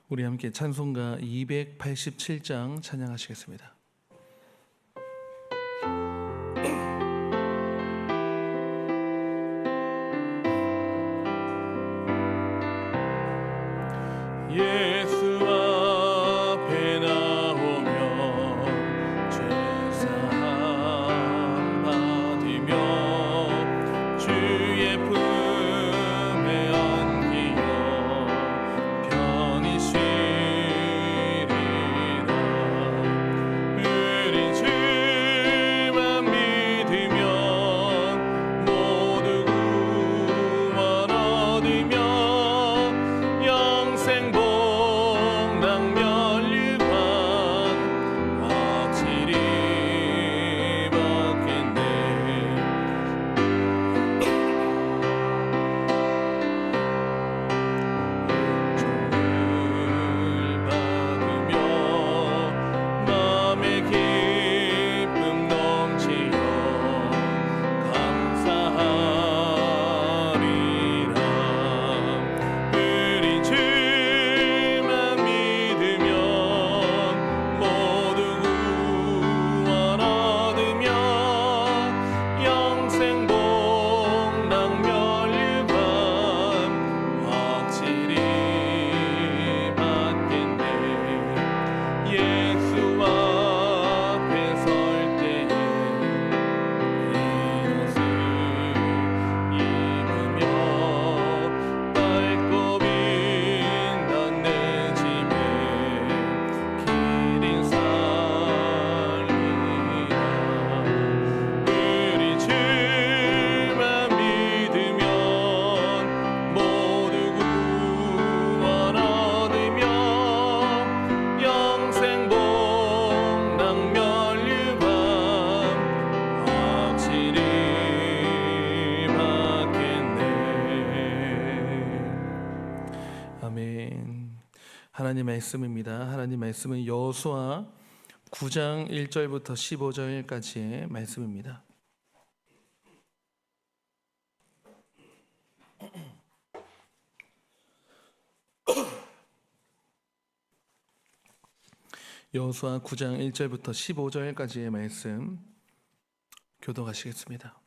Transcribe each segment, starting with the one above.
우리 함께 찬송가 287장 찬양하시겠습니다. 예수 앞에 나오면 죄사함 받으며 주의 품에 안기어 편히 쉬리라. 우리 주만 믿으면 모두 구원 얻으며 영생 아멘. 하나님 말씀입니다. 하나님 말씀은 여호수아 9장 1절부터 15절까지의 말씀입니다. 여호수아 9장 1절부터 15절까지의 말씀 교독하시겠습니다.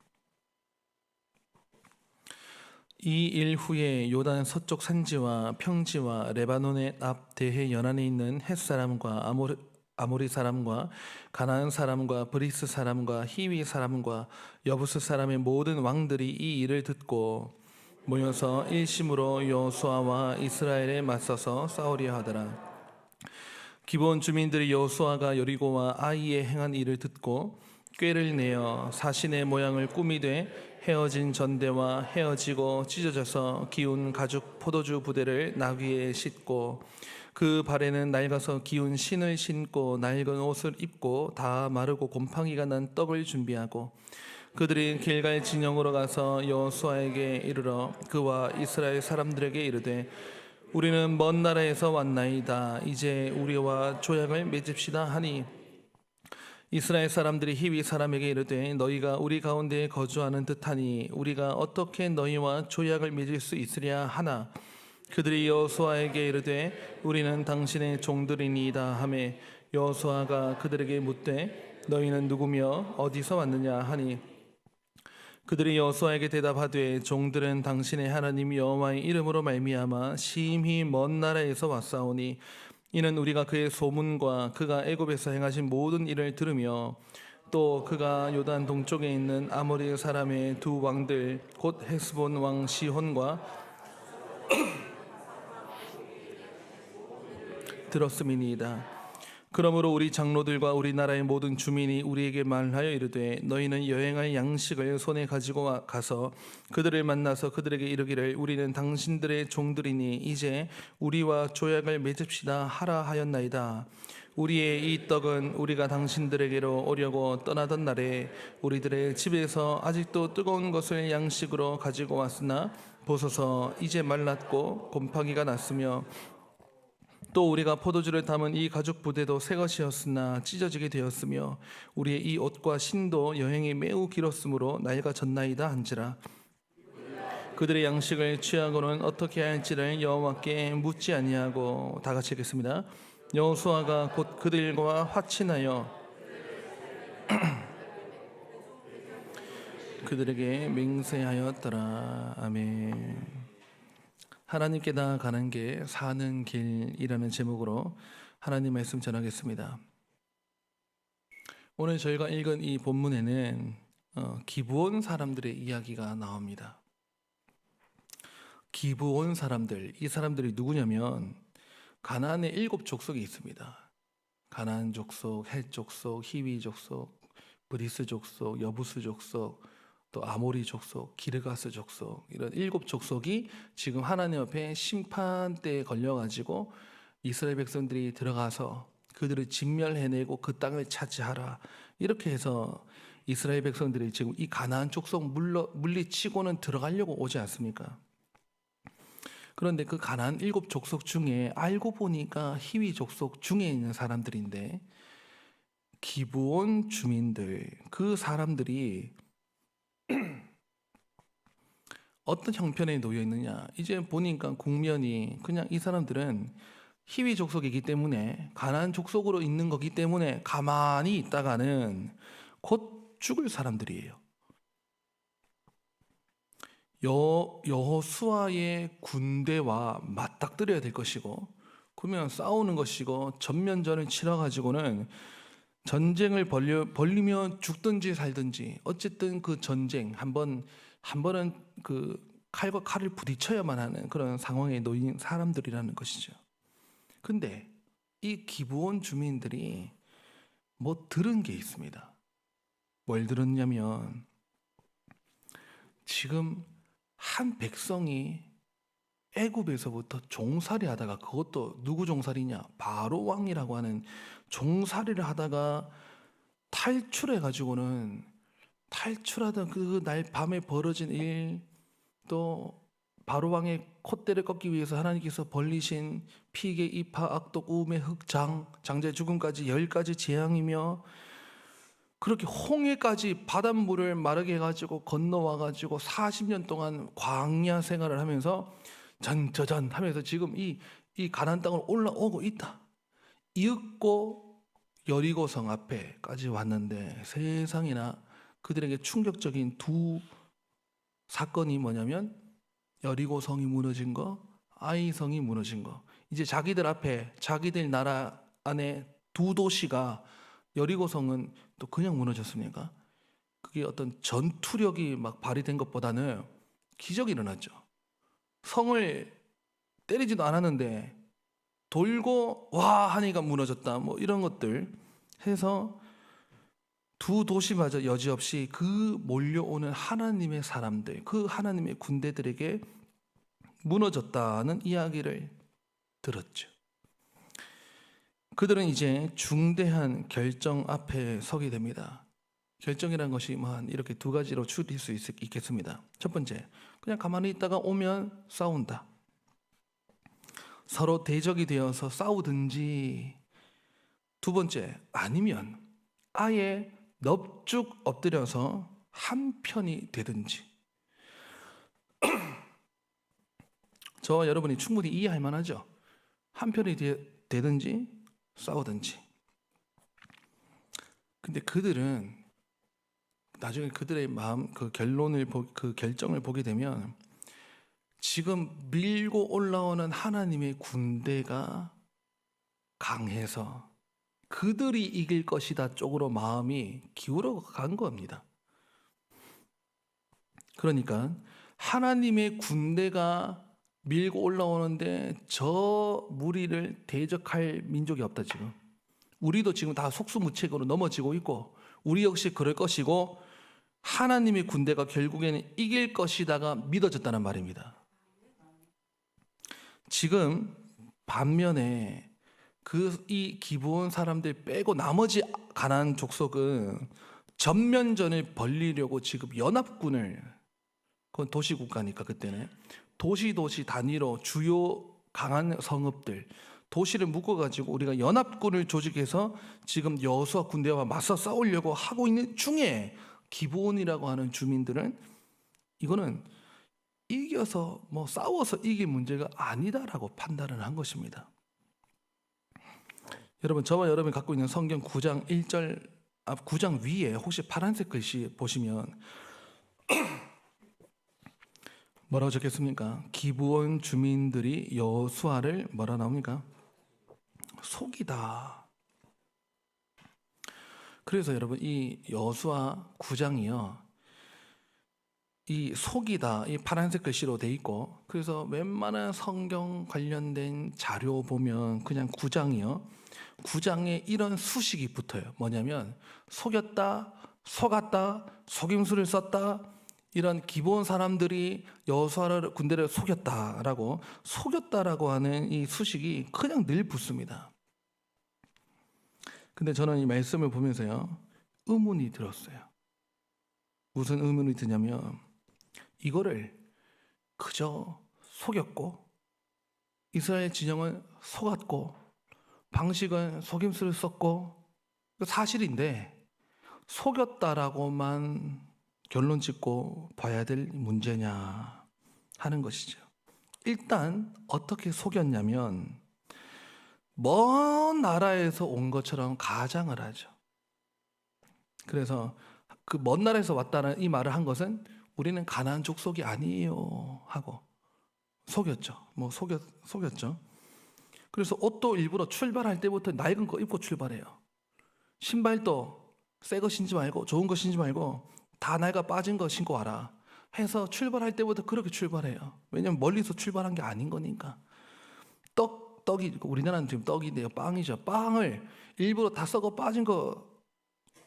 이 일 후에 요단 서쪽 산지와 평지와 레바논의 앞 대해 연안에 있는 헷 사람과 아모리 사람과 가나안 사람과 브리스 사람과 히위 사람과 여부스 사람의 모든 왕들이 이 일을 듣고 모여서 일심으로 여호수아와 이스라엘에 맞서서 싸우려 하더라. 기브온 주민들이 여호수아가 여리고와 아이에 행한 일을 듣고 꾀를 내어 사신의 모양을 꾸미되 헤어진 전대와 헤어지고 찢어져서 기운 가죽 포도주 부대를 나귀에 싣고 그 발에는 낡아서 기운 신을 신고 낡은 옷을 입고 다 마르고 곰팡이가 난 떡을 준비하고 그들이 길갈 진영으로 가서 여호수아에게 이르러 그와 이스라엘 사람들에게 이르되 우리는 먼 나라에서 왔나이다. 이제 우리와 조약을 맺읍시다 하니 이스라엘 사람들이 히위 사람에게 이르되 너희가 우리 가운데 거주하는 듯하니 우리가 어떻게 너희와 조약을 맺을 수 있으랴 하나 그들이 여호수아에게 이르되 우리는 당신의 종들이니이다 하매 여호수아가 그들에게 묻되 너희는 누구며 어디서 왔느냐 하니 그들이 여호수아에게 대답하되 종들은 당신의 하나님 여호와의 이름으로 말미암아 심히 먼 나라에서 왔사오니 이는 우리가 그의 소문과 그가 애굽에서 행하신 모든 일을 들으며 또 그가 요단 동쪽에 있는 아모리 사람의 두 왕들 곧 헤스본 왕 시혼과 들었음이니이다. 그러므로 우리 장로들과 우리나라의 모든 주민이 우리에게 말하여 이르되 너희는 여행할 양식을 손에 가지고 가서 그들을 만나서 그들에게 이르기를 우리는 당신들의 종들이니 이제 우리와 조약을 맺읍시다 하라 하였나이다. 우리의 이 떡은 우리가 당신들에게로 오려고 떠나던 날에 우리들의 집에서 아직도 뜨거운 것을 양식으로 가지고 왔으나 보소서 이제 말랐고 곰팡이가 났으며 또 우리가 포도주를 담은 이 가죽 부대도 새 것이었으나 찢어지게 되었으며 우리의 이 옷과 신도 여행이 매우 길었으므로 낡아졌나이다 한지라. 그들의 양식을 취하고는 어떻게 할지를 여호와께 묻지 아니하고 다 같이 읽겠습니다. 여호수아가 곧 그들과 화친하여 그들에게 맹세하였더라. 아멘. 하나님께 나아가는 게 사는 길이라는 제목으로 하나님 말씀 전하겠습니다. 오늘 저희가 읽은 이 본문에는 기브온 사람들의 이야기가 나옵니다. 기브온 사람들, 이 사람들이 누구냐면 가나안에 7 족속이 있습니다. 가나안 족속, 헷 족속, 히위 족속, 브리스 족속, 여부스 족속, 또 아모리 족속, 기르가스 족속, 이런 7 족속이 지금 하나님 앞에 심판대에 걸려가지고 이스라엘 백성들이 들어가서 그들을 진멸해내고 그 땅을 차지하라, 이렇게 해서 이스라엘 백성들이 지금 이 가나안 족속 물리치고는 들어가려고 오지 않습니까? 그런데 그 가나안 7 족속 중에 알고 보니까 히위 족속 중에 있는 사람들인데, 기브온 주민들, 그 사람들이 어떤 형편에 놓여 있느냐, 이제 보니까 국면이 그냥 이 사람들은 히위 족속이기 때문에, 가나안 족속으로 있는 거기 때문에 가만히 있다가는 곧 죽을 사람들이에요. 여호수아의 군대와 맞닥뜨려야 될 것이고, 그러면 싸우는 것이고, 전면전을 치러가지고는 전쟁을 벌리면 죽든지 살든지, 어쨌든 그 전쟁 한 번은 그 칼과 칼을 부딪혀야만 하는 그런 상황에 놓인 사람들이라는 것이죠. 근데 이 기브온 주민들이 뭐 들은 게 있습니다. 뭘 들었냐면, 지금 한 백성이 애굽에서부터 종살이 하다가, 그것도 누구 종살이냐, 바로 왕이라고 하는 종살이를 하다가 탈출해가지고는, 탈출하던 그 날 밤에 벌어진 일, 또 바로 왕의 콧대를 꺾기 위해서 하나님께서 벌리신 피계, 이파, 악독, 우매, 흑장, 장자의 죽음까지 10가지 재앙이며, 그렇게 홍해까지 바닷물을 마르게 해가지고 건너와가지고 40년 동안 광야 생활을 하면서 전저전 하면서 지금 이 가나안 땅으로 올라오고 있다. 이윽고 여리고성 앞에까지 왔는데, 세상에나 그들에게 충격적인 2 사건이 뭐냐면, 여리고성이 무너진 거, 아이성이 무너진 거. 이제 자기들 앞에, 자기들 나라 안에 2 도시가, 여리고성은 또 그냥 무너졌습니까? 그게 어떤 전투력이 막 발휘된 것보다는 기적이 일어났죠. 성을 때리지도 않았는데 돌고 와 하니까 무너졌다, 뭐 이런 것들 해서 2 도시마저 여지없이 그 몰려오는 하나님의 사람들, 그 하나님의 군대들에게 무너졌다는 이야기를 들었죠. 그들은 이제 중대한 결정 앞에 서게 됩니다. 결정이라는 것이 이렇게 2 가지로 추릴 수 있겠습니다. 첫 번째, 그냥 가만히 있다가 오면 싸운다. 서로 대적이 되어서 싸우든지, 2 번째, 아니면 아예 넙죽 엎드려서 한편이 되든지. 저와 여러분이 충분히 이해할 만하죠. 한편이 되든지 싸우든지. 근데 그들은 나중에 그들의 마음, 그 결정을 보게 되면, 지금 밀고 올라오는 하나님의 군대가 강해서 그들이 이길 것이다 쪽으로 마음이 기울어 간 겁니다. 그러니까 하나님의 군대가 밀고 올라오는데 저 무리를 대적할 민족이 없다. 지금 우리도 지금 다 속수무책으로 넘어지고 있고, 우리 역시 그럴 것이고, 하나님의 군대가 결국에는 이길 것이다가 믿어졌다는 말입니다. 지금 반면에 이 기브온 사람들 빼고 나머지 가나안 족속은 전면전을 벌리려고 지금 연합군을, 그건 도시국가니까 그때는 도시 단위로 주요 강한 성읍들, 도시를 묶어가지고 우리가 연합군을 조직해서 지금 여호수아 군대와 맞서 싸우려고 하고 있는 중에, 기브온이라고 하는 주민들은 이거는 이겨서 뭐 싸워서 이긴 문제가 아니다라고 판단을 한 것입니다. 여러분, 저와 여러분이 갖고 있는 성경 9장 1절 앞 9장 위에 혹시 파란색 글씨 보시면 뭐라고 적혔습니까? 기브온 주민들이 여호수아를 뭐라 나옵니까? 속이다. 그래서 여러분, 이 여호수아 9장이요, 이 속이다, 이 파란색 글씨로 돼 있고, 그래서 웬만한 성경 관련된 자료 보면 그냥 9장이요, 9장에 이런 수식이 붙어요. 뭐냐면 속였다, 속았다, 속임수를 썼다, 이런 기본 사람들이 여호수아를 군대를 속였다라고 하는 이 수식이 그냥 늘 붙습니다. 근데 저는 이 말씀을 보면서요, 의문이 들었어요. 무슨 의문이 드냐면, 이거를 그저 속였고 이스라엘 진영은 속았고 방식은 속임수를 썼고 사실인데 속였다라고만 결론 짓고 봐야 될 문제냐 하는 것이죠. 일단 어떻게 속였냐면 먼 나라에서 온 것처럼 가장을 하죠. 그래서 그 먼 나라에서 왔다는 이 말을 한 것은 우리는 가나안 족속이 아니에요 하고 속였죠. 속였죠. 그래서 옷도 일부러 출발할 때부터 낡은 거 입고 출발해요. 신발도 새 거 신지 말고 좋은 거 신지 말고 다 낡아 빠진 거 신고 와라 해서 출발할 때부터 그렇게 출발해요. 왜냐면 멀리서 출발한 게 아닌 거니까. 떡이 우리나라는 지금 떡인데요, 빵이죠. 빵을 일부러 다 썩어 빠진 거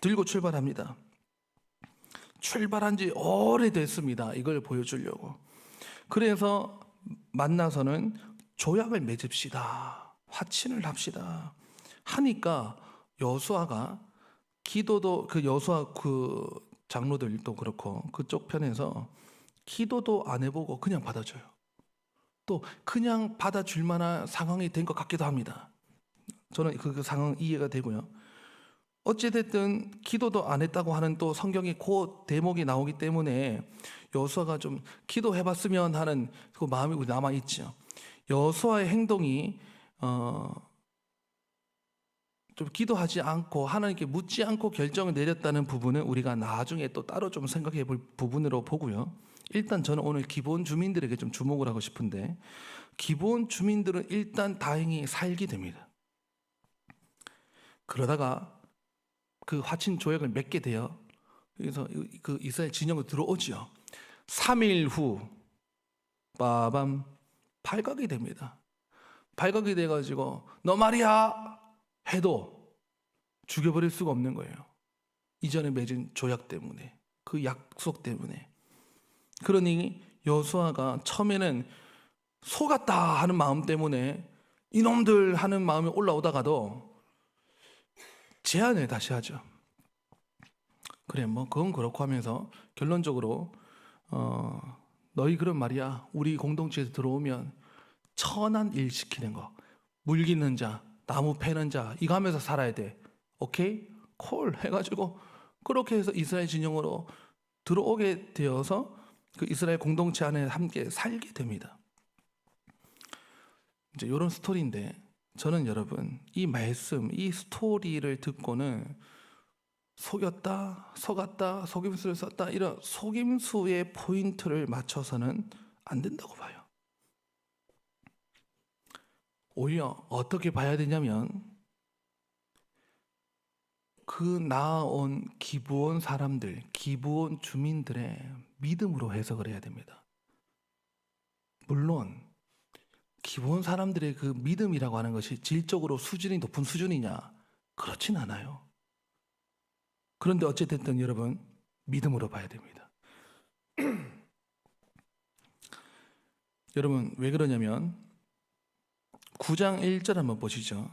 들고 출발합니다. 출발한 지 오래됐습니다. 이걸 보여주려고. 그래서 만나서는 조약을 맺읍시다, 화친을 합시다 하니까 여호수아가 기도도, 그 여호수아 그 장로들도 그렇고 그쪽 편에서 기도도 안 해보고 그냥 받아줘요. 또 그냥 받아줄 만한 상황이 된 것 같기도 합니다. 저는 그 상황 이해가 되고요. 어찌됐든 기도도 안 했다고 하는 또 성경이 그 대목이 나오기 때문에 여호수아가 좀 기도해봤으면 하는 그 마음이 남아있죠. 여호수아의 행동이 좀 기도하지 않고 하나님께 묻지 않고 결정을 내렸다는 부분은 우리가 나중에 또 따로 좀 생각해 볼 부분으로 보고요. 일단 저는 오늘 기본 주민들에게 좀 주목을 하고 싶은데, 기본 주민들은 일단 다행히 살게 됩니다. 그러다가 그 화친 조약을 맺게 돼요. 그래서 그 이스라엘 진영으로 들어오지요. 3일 후 빠밤 발각이 됩니다. 발각이 돼가지고 너 말이야 해도 죽여버릴 수가 없는 거예요. 이전에 맺은 조약 때문에, 그 약속 때문에. 그러니 여호수아가 처음에는 속았다 하는 마음 때문에 이놈들 하는 마음이 올라오다가도 제안을 다시 하죠. 그래, 뭐 그건 그렇고 하면서 결론적으로 너희 그런 말이야, 우리 공동체에서 들어오면 천한 일 시키는 거, 물기는 자, 나무 패는 자, 이거 하면서 살아야 돼. 오케이? 콜 해가지고 그렇게 해서 이스라엘 진영으로 들어오게 되어서 그 이스라엘 공동체 안에 함께 살게 됩니다. 이제 이런 스토리인데, 저는 여러분 이 말씀, 이 스토리를 듣고는 속였다, 속았다, 속임수를 썼다, 이런 속임수의 포인트를 맞춰서는 안 된다고 봐요. 오히려 어떻게 봐야 되냐면, 그 나아온 기브온 사람들, 기브온 주민들의 믿음으로 해석을 해야 됩니다. 물론 기브온 사람들의 그 믿음이라고 하는 것이 질적으로 수준이 높은 수준이냐? 그렇진 않아요. 그런데 어찌됐든 여러분, 믿음으로 봐야 됩니다. 여러분, 왜 그러냐면 9장 1절 한번 보시죠.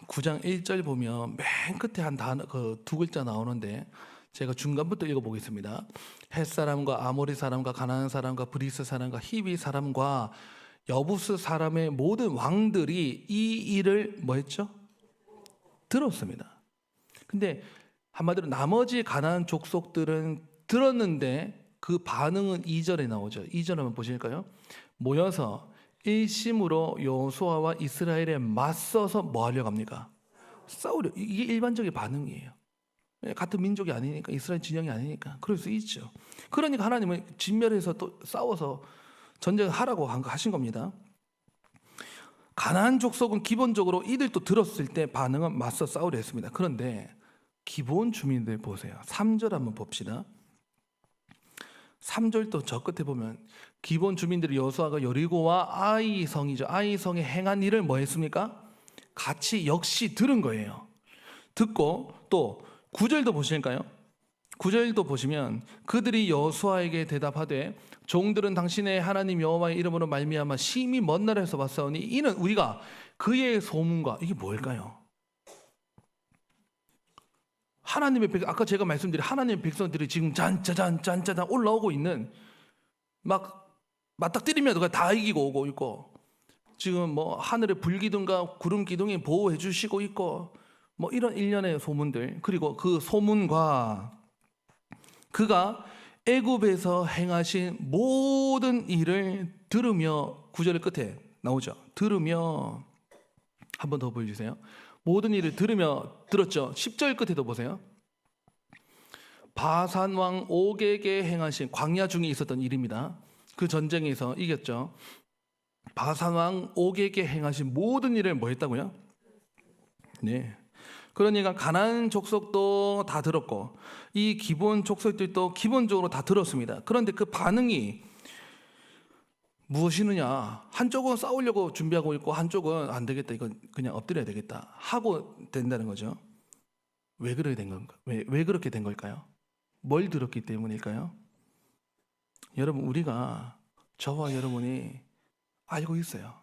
9장 1절 보면 맨 끝에 한 단어, 그 두 글자 나오는데 제가 중간부터 읽어보겠습니다. 헷사람과 아모리 사람과 가나안 사람과 브리스 사람과 히비 사람과 여부스 사람의 모든 왕들이 이 일을 뭐 했죠? 들었습니다. 근데 한마디로 나머지 가나안 족속들은 들었는데 그 반응은 2절에 나오죠. 2절 한번 보실까요? 모여서 일심으로 여호수아와 이스라엘에 맞서서 뭐 하려고 합니까? 싸우려. 이게 일반적인 반응이에요. 같은 민족이 아니니까, 이스라엘 진영이 아니니까 그럴 수 있죠. 그러니까 하나님은 진멸해서 또 싸워서 전쟁을 하라고 하신 겁니다. 가나안 족속은 기본적으로 이들도 들었을 때 반응은 맞서 싸우려 했습니다. 그런데 기본 주민들 보세요. 3절 한번 봅시다. 3절도 저 끝에 보면 기본 주민들이 여호수아가 여리고와 아이성이죠. 아이성에 행한 일을 뭐 했습니까? 같이 역시 들은 거예요. 듣고 또 9절도 보실까요? 9절도 보시면 그들이 여호수아에게 대답하되 종들은 당신의 하나님 여호와의 이름으로 말미암아 심히 먼 나라에서 왔사오니 이는 우리가 그의 소문과 이게 뭘까요? 하나님의 아까 제가 말씀드린 하나님의 백성들이 지금 짠짜잔 올라오고 있는 막 맞닥뜨리면 누가 다 이기고 오고 있고 지금 뭐 하늘에 불기둥과 구름 기둥이 보호해 주시고 있고 뭐 이런 일련의 소문들 그리고 그 소문과 그가 애굽에서 행하신 모든 일을 들으며 9절 끝에 나오죠. 들으며 한 번 더 보여주세요. 모든 일을 들었죠. 10절 끝에도 보세요. 바산 왕 옥에게 행하신 광야 중에 있었던 일입니다. 그 전쟁에서 이겼죠. 바산 왕 옥에게 행하신 모든 일을 뭐 했다고요? 네. 그러니까 가나안 족속도 다 들었고 이 기본 족속들도 기본적으로 다 들었습니다. 그런데 그 반응이 무엇이느냐? 한쪽은 싸우려고 준비하고 있고 한쪽은 안 되겠다. 이건 그냥 엎드려야 되겠다. 하고 된다는 거죠. 왜 그렇게 된 건가? 왜 그렇게 된 걸까요? 뭘 들었기 때문일까요? 여러분 우리가 저와 여러분이 알고 있어요.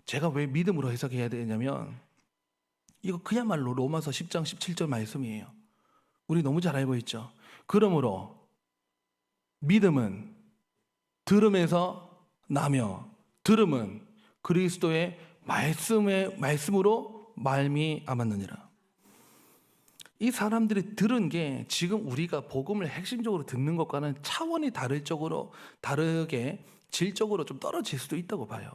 제가 왜 믿음으로 해석해야 되냐면 이거 그야말로 로마서 10장 17절 말씀이에요. 우리 너무 잘 알고 있죠. 그러므로 믿음은 들음에서 나며 들음은 그리스도의 말씀으로 말미암았느니라. 이 사람들이 들은 게 지금 우리가 복음을 핵심적으로 듣는 것과는 차원이 다르게 질적으로 좀 떨어질 수도 있다고 봐요.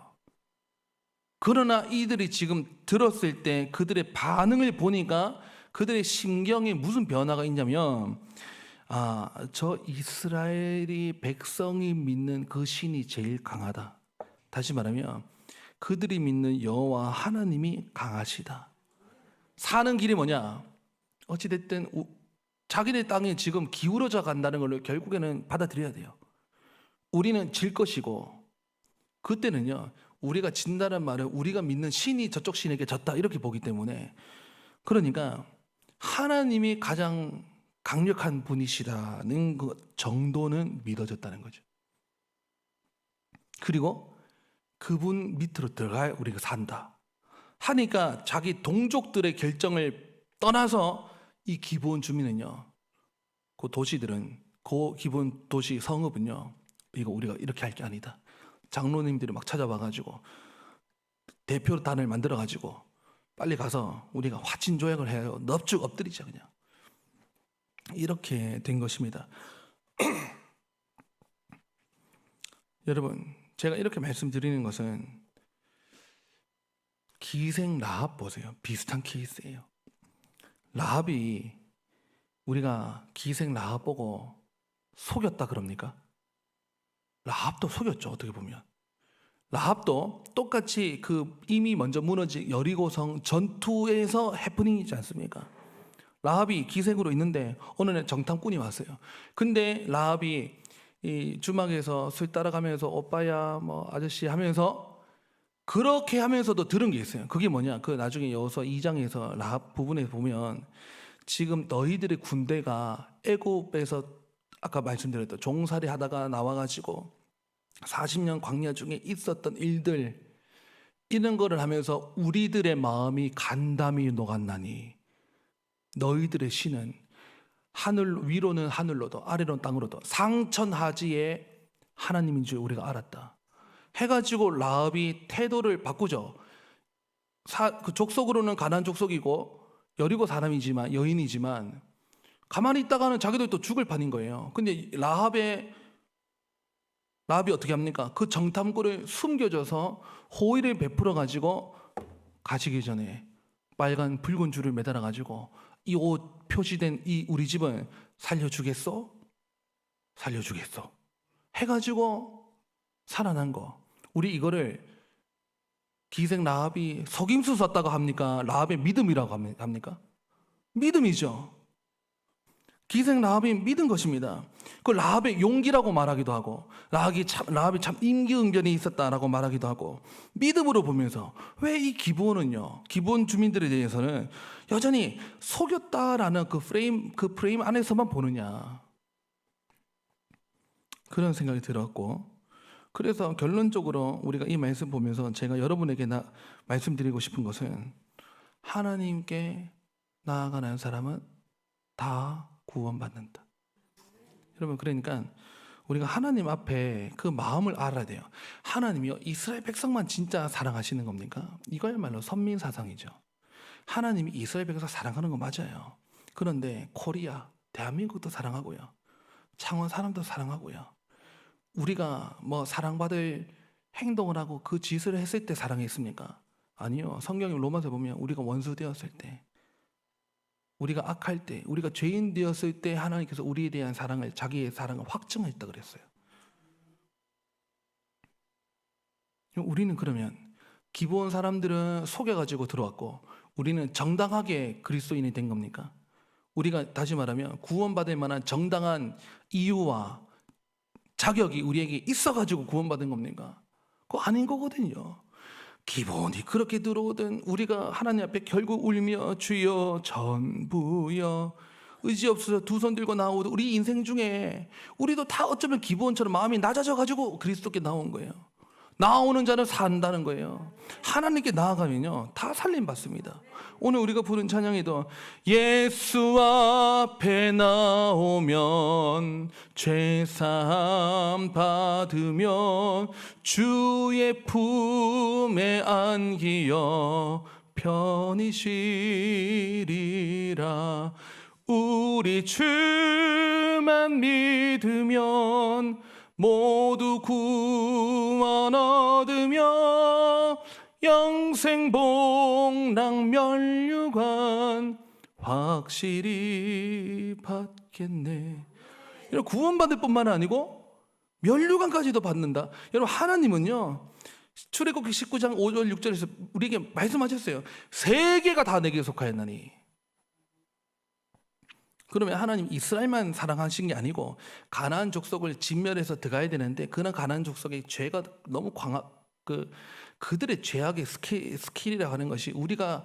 그러나 이들이 지금 들었을 때 그들의 반응을 보니까 그들의 심경에 무슨 변화가 있냐면 저 이스라엘이 백성이 믿는 그 신이 제일 강하다. 다시 말하면 그들이 믿는 여호와 하나님이 강하시다. 사는 길이 뭐냐? 어찌됐든 자기네 땅에 지금 기울어져 간다는 걸 결국에는 받아들여야 돼요. 우리는 질 것이고 그때는요 우리가 진다는 말은 우리가 믿는 신이 저쪽 신에게 졌다 이렇게 보기 때문에 그러니까 하나님이 가장 강력한 분이시라는 것 정도는 믿어졌다는 거죠. 그리고 그분 밑으로 들어가야 우리가 산다 하니까 자기 동족들의 결정을 떠나서 이 기본 주민은요 그 도시들은 그 기본 도시 성읍은요 이거 우리가 이렇게 할 게 아니다. 장로님들이 막 찾아와가지고 대표단을 만들어가지고 빨리 가서 우리가 화친조약을 해요. 넙죽 엎드리자 그냥. 이렇게 된 것입니다. 여러분 제가 이렇게 말씀드리는 것은 기생 라합 보세요. 비슷한 케이스예요. 라합이 우리가 기생 라합 보고 속였다 그럽니까? 라합도 속였죠. 어떻게 보면 라합도 똑같이 그 이미 먼저 무너진 여리고성 전투에서 해프닝이지 않습니까? 라합이 기생으로 있는데 어느 날 정탐꾼이 왔어요. 근데 라합이 이 주막에서 술 따라가면서 오빠야 뭐 아저씨 하면서 그렇게 하면서도 들은 게 있어요. 그게 뭐냐? 그 나중에 여호수아 2장에서 라합 부분에 보면 지금 너희들의 군대가 애굽에서 아까 말씀드렸던 종살이 하다가 나와가지고 40년 광야 중에 있었던 일들 이런 거를 하면서 우리들의 마음이 간담이 녹았나니 너희들의 신은 하늘 위로는 하늘로도 아래로는 땅으로도 상천하지의 하나님인 줄 우리가 알았다 해가지고 라합이 태도를 바꾸죠. 그 족속으로는 가나안 족속이고 여리고 사람이지만 여인이지만 가만히 있다가는 자기들 또 죽을 판인 거예요. 근데 라합이 어떻게 합니까? 그 정탐꾼을 숨겨줘서 호의를 베풀어 가지고 가시기 전에 빨간 붉은 줄을 매달아 가지고 이 옷 표시된 이 우리 집은 살려주겠어? 살려주겠어 해가지고 살아난 거. 우리 이거를 기생 라합이 속임수 썼다고 합니까? 라합의 믿음이라고 합니까? 믿음이죠. 기생 라합이 믿은 것입니다. 그 라합의 용기라고 말하기도 하고 라합이 참 임기응변이 있었다라고 말하기도 하고 믿음으로 보면서 왜 이 기브온은요, 기브온 주민들에 대해서는 여전히 속였다라는 그 프레임 안에서만 보느냐, 그런 생각이 들었고, 그래서 결론적으로 우리가 이 말씀 보면서 제가 여러분에게 말씀드리고 싶은 것은 하나님께 나아가는 사람은 다 구원받는다. 여러분, 그러니까 우리가 하나님 앞에 그 마음을 알아야 돼요. 하나님이요, 이스라엘 백성만 진짜 사랑하시는 겁니까? 이거야말로 선민 사상이죠. 하나님이 이스라엘 백성 사랑하는 거 맞아요. 그런데 코리아, 대한민국도 사랑하고요, 창원 사람도 사랑하고요, 우리가 뭐 사랑받을 행동을 하고 그 짓을 했을 때 사랑했습니까? 아니요. 성경의 로마서 보면 우리가 원수 되었을 때, 우리가 악할 때, 우리가 죄인 되었을 때 하나님께서 우리에 대한 사랑을, 자기의 사랑을 확증했다 그랬어요. 우리는 그러면 기브온 사람들은 속여가지고 들어왔고 우리는 정당하게 그리스도인이 된 겁니까? 우리가 다시 말하면 구원받을 만한 정당한 이유와 자격이 우리에게 있어가지고 구원받은 겁니까? 그거 아닌 거거든요. 기본이 그렇게 들어오든 우리가 하나님 앞에 결국 울며 주여 전부여 의지 없어서 두 손 들고 나오든 우리 인생 중에 우리도 다 어쩌면 기본처럼 마음이 낮아져가지고 그리스도께 나온 거예요. 나오는 자는 산다는 거예요. 하나님께 나아가면요, 다 살림받습니다. 오늘 우리가 부른 찬양에도 예수 앞에 나오면 죄사함 받으면 주의 품에 안기어 편히 쉬리라. 우리 주만 믿으면 모두 구원 얻으며 영생 복락 면류관 확실히 받겠네. 여러분, 구원받을 뿐만 아니고 면류관까지도 받는다. 여러분, 하나님은요, 출애굽기 19장 5절 6절에서 우리에게 말씀하셨어요. 세계가 다 내게 속하였나니. 그러면 하나님 이스라엘만 사랑하신 게 아니고 가나안 족속을 진멸해서 들어가야 되는데, 그런 가나안 족속의 죄가 너무 그들의 죄악의 스킬이라고 하는 것이, 우리가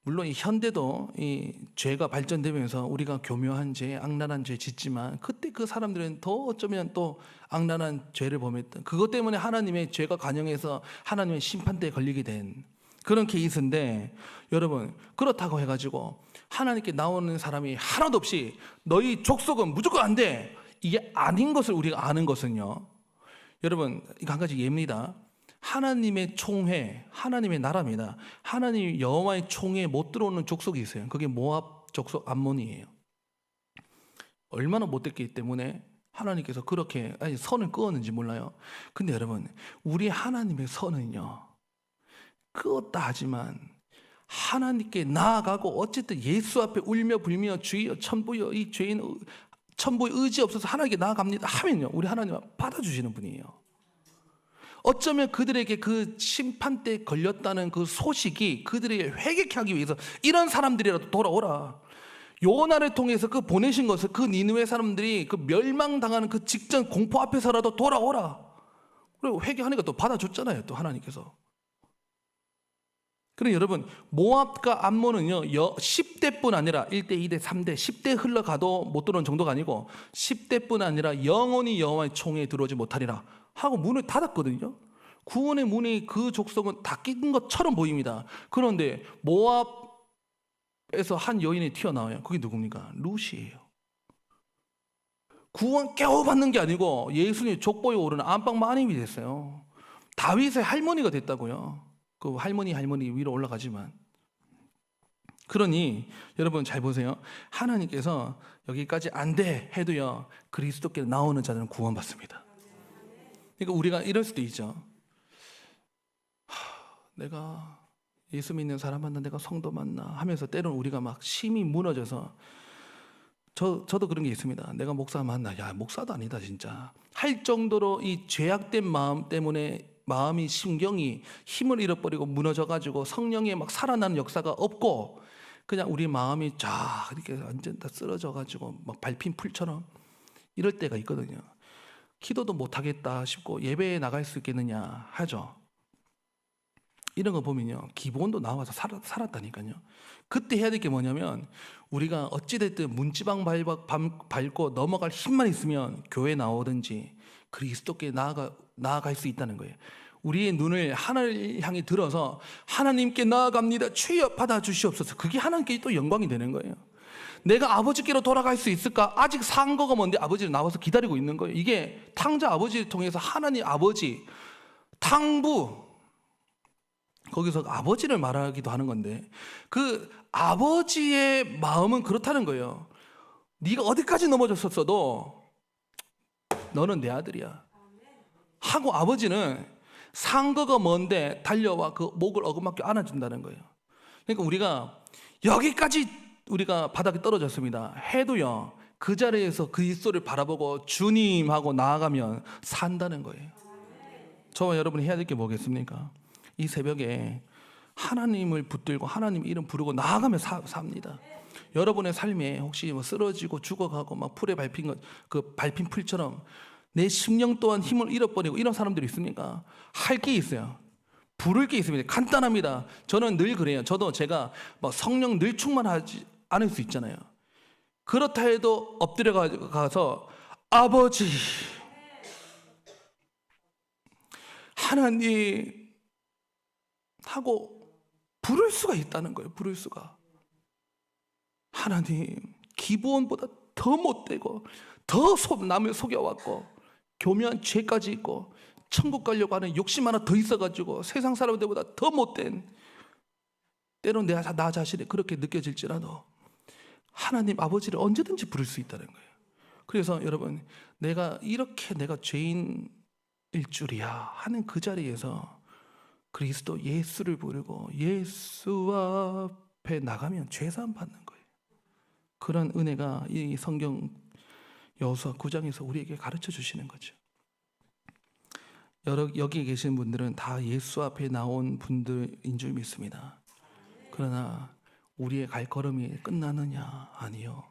물론 이 현대도 이 죄가 발전되면서 우리가 교묘한 죄, 악랄한 죄 짓지만 그때 그 사람들은 더 어쩌면 또 악랄한 죄를 범했던, 그것 때문에 하나님의 죄가 관영해서 하나님의 심판대에 걸리게 된 그런 케이스인데, 여러분, 그렇다고 해가지고 하나님께 나오는 사람이 하나도 없이 너희 족속은 무조건 안 돼, 이게 아닌 것을 우리가 아는 것은요, 여러분, 이거 한 가지 예입니다. 하나님의 총회, 하나님의 나라입니다. 하나님 여호와의 총회에 못 들어오는 족속이 있어요. 그게 모압 족속 암몬이에요. 얼마나 못됐기 때문에 하나님께서 그렇게 선을 그었는지 몰라요. 근데 여러분, 우리 하나님의 선은요, 그었다 하지만 하나님께 나아가고 어쨌든 예수 앞에 울며 불며 주여 천부여 이 죄인 천부의 의지 없어서 하나님께 나아갑니다 하면요, 우리 하나님은 받아주시는 분이에요. 어쩌면 그들에게 그 심판대에 걸렸다는 그 소식이 그들에게 회개케 하기 위해서 이런 사람들이라도 돌아오라, 요나를 통해서 그 보내신 것을, 그 니느웨 사람들이 그 멸망당하는 그 직전 공포 앞에서라도 돌아오라, 그리고 회개하니까 또 받아줬잖아요, 또 하나님께서. 그럼 여러분, 모압과 암몬은요 10대뿐 아니라 1대, 2대, 3대, 10대 흘러가도 못 들어오는 정도가 아니고 10대뿐 아니라 영원히 여호와의 총회에 들어오지 못하리라 하고 문을 닫았거든요. 구원의 문이 그 족속은 닫힌 것처럼 보입니다. 그런데 모압에서 한 여인이 튀어나와요. 그게 누굽니까? 룻이에요. 구원 겨우 받는 게 아니고 예수님 족보에 오르는 안방 마님이 됐어요. 다윗의 할머니가 됐다고요. 그 할머니 위로 올라가지만, 그러니 여러분 잘 보세요. 하나님께서 여기까지 안 돼 해도요, 그리스도께 나오는 자들은 구원받습니다. 그러니까 우리가 이럴 수도 있죠. 내가 예수 믿는 사람 만나, 내가 성도 만나 하면서 때로는 우리가 막 심이 무너져서, 저도 그런 게 있습니다. 내가 목사 만나, 야 목사도 아니다 진짜 할 정도로 이 죄악된 마음 때문에 마음이, 심경이 힘을 잃어버리고 무너져가지고 성령의 막 살아나는 역사가 없고, 그냥 우리 마음이 쫙 이렇게 완전 다 쓰러져가지고 막 밟힌 풀처럼 이럴 때가 있거든요. 기도도 못하겠다 싶고 예배에 나갈 수 있겠느냐 하죠. 이런 거 보면요, 기본도 나와서 살았다니까요. 그때 해야 될 게 뭐냐면, 우리가 어찌됐든 문지방 밟고 넘어갈 힘만 있으면 교회 나오든지 그리스도께 나아갈 수 있다는 거예요. 우리의 눈을 하나님을 향해 들어서 하나님께 나아갑니다, 주여 받아 주시옵소서. 그게 하나님께 또 영광이 되는 거예요. 내가 아버지께로 돌아갈 수 있을까? 아직 산 거가 뭔데 아버지를 나와서 기다리고 있는 거예요. 이게 탕자 아버지를 통해서 하나님 아버지, 탕부, 거기서 아버지를 말하기도 하는 건데, 그 아버지의 마음은 그렇다는 거예요. 네가 어디까지 넘어졌었어도 너는 내 아들이야 하고, 아버지는 상거가 뭔데 달려와 그 목을 어금맞게 안아준다는 거예요. 그러니까 우리가 여기까지 우리가 바닥에 떨어졌습니다 해도요, 그 자리에서 그리스도를 바라보고 주님하고 나아가면 산다는 거예요. 저와 여러분이 해야 될 게 뭐겠습니까? 이 새벽에 하나님을 붙들고 하나님 이름 부르고 나아가며 삽니다. 여러분의 삶에 혹시 뭐 쓰러지고 죽어가고 막 풀에 밟힌 것, 그 밟힌 풀처럼 내 심령 또한 힘을 잃어버리고 이런 사람들이 있습니까? 할 게 있어요. 부를 게 있습니다. 간단합니다. 저는 늘 그래요. 저도 제가 막 성령 늘 충만하지 않을 수 있잖아요. 그렇다 해도 엎드려 가서 아버지, 하나님 하고 부를 수가 있다는 거예요. 부를 수가. 하나님, 기부원보다 더 못되고 더 남을 속여왔고 교묘한 죄까지 있고 천국 가려고 하는 욕심 하나 더 있어가지고 세상 사람들보다 더 못된, 때론 나 자신이 그렇게 느껴질지라도 하나님 아버지를 언제든지 부를 수 있다는 거예요. 그래서 여러분, 내가 죄인일 줄이야 하는 그 자리에서 그리스도 예수를 부르고 예수 앞에 나가면 죄사함 받는 거예요. 그런 은혜가 이 성경 여호수아 9장에서 우리에게 가르쳐 주시는 거죠. 여기 계신 분들은 다 예수 앞에 나온 분들인 줄 믿습니다. 그러나 우리의 발걸음이 끝나느냐? 아니요.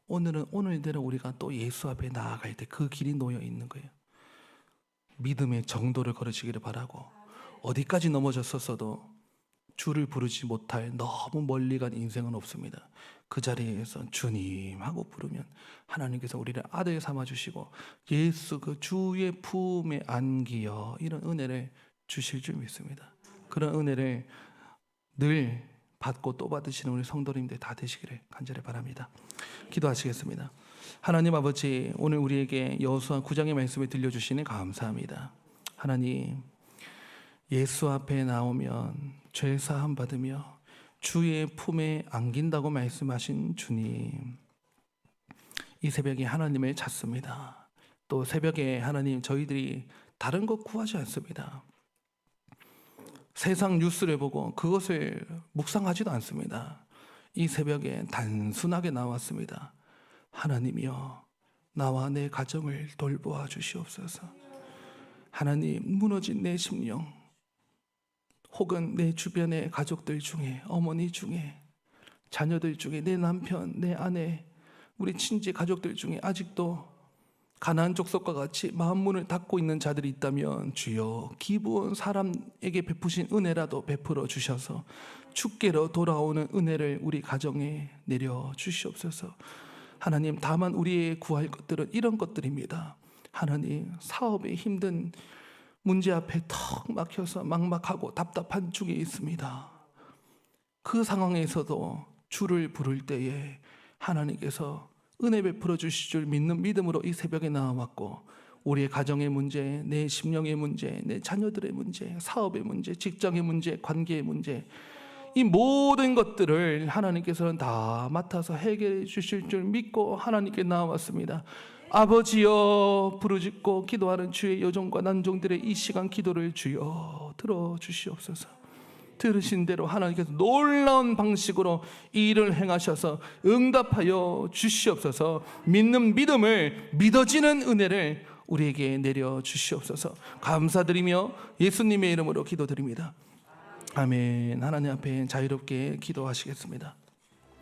오늘은 오늘대로 우리가 또 예수 앞에 나아갈 때 그 길이 놓여 있는 거예요. 믿음의 정도를 걸으시기를 바라고, 어디까지 넘어졌었어도 주를 부르지 못할 너무 멀리 간 인생은 없습니다. 그 자리에서 주님 하고 부르면 하나님께서 우리를 아들 삼아주시고 예수 그 주의 품에 안기어 이런 은혜를 주실 줄 믿습니다. 그런 은혜를 늘 받고 또 받으시는 우리 성도님들 다 되시기를 간절히 바랍니다. 기도하시겠습니다. 하나님 아버지, 오늘 우리에게 여호수아 9장의 말씀을 들려주시니 감사합니다. 하나님, 예수 앞에 나오면 죄사함 받으며 주의 품에 안긴다고 말씀하신 주님, 이 새벽에 하나님을 찾습니다. 또 새벽에 하나님, 저희들이 다른 것 구하지 않습니다. 세상 뉴스를 보고 그것을 묵상하지도 않습니다. 이 새벽에 단순하게 나왔습니다. 하나님이여, 나와 내 가정을 돌보아 주시옵소서. 하나님, 무너진 내 심령, 혹은 내 주변의 가족들 중에, 어머니 중에, 자녀들 중에, 내 남편, 내 아내, 우리 친지 가족들 중에 아직도 가나안 족속과 같이 마음 문을 닫고 있는 자들이 있다면 주여, 기부온 사람에게 베푸신 은혜라도 베풀어 주셔서 주께로 돌아오는 은혜를 우리 가정에 내려 주시옵소서. 하나님, 다만 우리의 구할 것들은 이런 것들입니다. 하나님, 사업에 힘든 문제 앞에 턱 막혀서 막막하고 답답한 중에 있습니다. 그 상황에서도 주를 부를 때에 하나님께서 은혜 베풀어 주실 줄 믿는 믿음으로 이 새벽에 나와왔고, 우리의 가정의 문제, 내 심령의 문제, 내 자녀들의 문제, 사업의 문제, 직장의 문제, 관계의 문제, 이 모든 것들을 하나님께서는 다 맡아서 해결해 주실 줄 믿고 하나님께 나아왔습니다. 아버지여 부르짖고 기도하는 주의 여종과 난종들의 이 시간 기도를 주여 들어주시옵소서. 들으신 대로 하나님께서 놀라운 방식으로 이 일을 행하셔서 응답하여 주시옵소서. 믿는 믿음을 믿어지는 은혜를 우리에게 내려 주시옵소서. 감사드리며 예수님의 이름으로 기도드립니다. 아멘. 하나님 앞에 자유롭게 기도하시겠습니다.